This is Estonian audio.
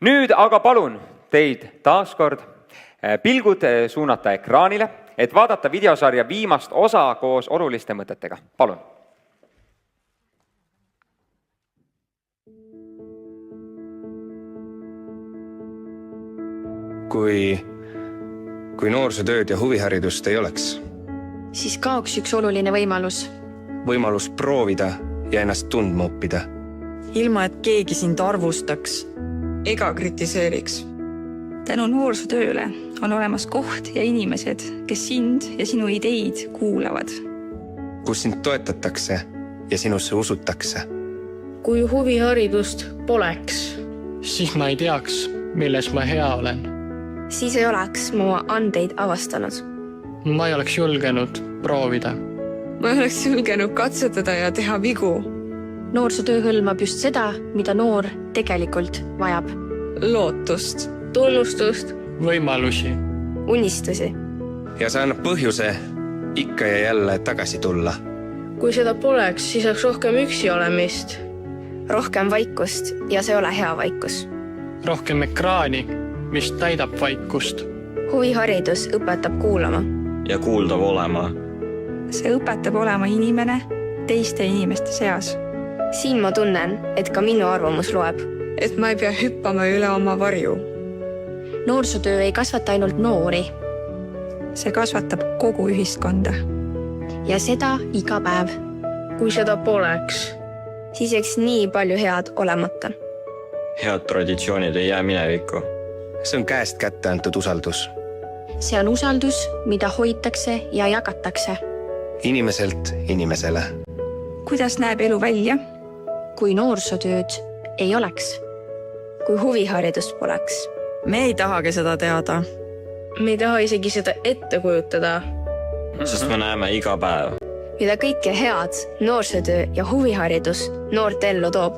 Nüüd aga palun teid taaskord pilgud suunata ekraanile, et vaadata videosarja viimast osa koos oluliste mõtetega. Palun! Kui noorsootööd ja huviharidust ei oleks, siis kaoks üks oluline võimalus. Võimalus proovida ja ennast tundma õppida. Ilma, et keegi sind arvustaks ega kritiseeriks. Tänu noorsootööle on olemas koht ja inimesed, kes sind ja sinu ideid kuulavad. Kus sind toetatakse ja sinusse usutakse. Kui huviharidust poleks, siis ma ei teaks, milles ma hea olen. Siis ei oleks mu andeid avastanud. Ma ei oleks julgenud proovida. Ma ei oleks julgenud katsetada ja teha vigu. Noorsootöö hõlmab just seda, mida noor tegelikult vajab. Lootust. tunnustust, Võimalusi. Unistusi. Ja see annab põhjuse ikka ja jälle tagasi tulla. kui seda poleks, siis oleks rohkem üksi olemist. Rohkem vaikust ja see ole hea vaikus. Rohkem ekraani, mis täidab vaikust. Huviharidus õpetab kuulama. Ja kuuldav olema. See õpetab olema inimene teiste inimeste seas. Siin ma tunnen, et ka minu arvamus loeb. Et ma ei pea hüppama üle oma varju. Noorsootöö ei kasvata ainult noori. See kasvatab kogu ühiskonda. Ja seda iga päev. Kui seda poleks, siis eks nii palju head olemata. Head traditsioonid ei jää minevikku. See on käest kätte antud usaldus. See on usaldus, mida hoitakse ja jagatakse. Inimeselt inimesele. Kuidas näeb elu välja? Kui noorsootööd ei oleks. Kui huviharidust poleks. Me ei tahagi seda teada. me ei taha isegi seda ette kujutada. Sest me näeme iga päev. Mida kõike head noorsootöö ja huviharidus noort ellu toob.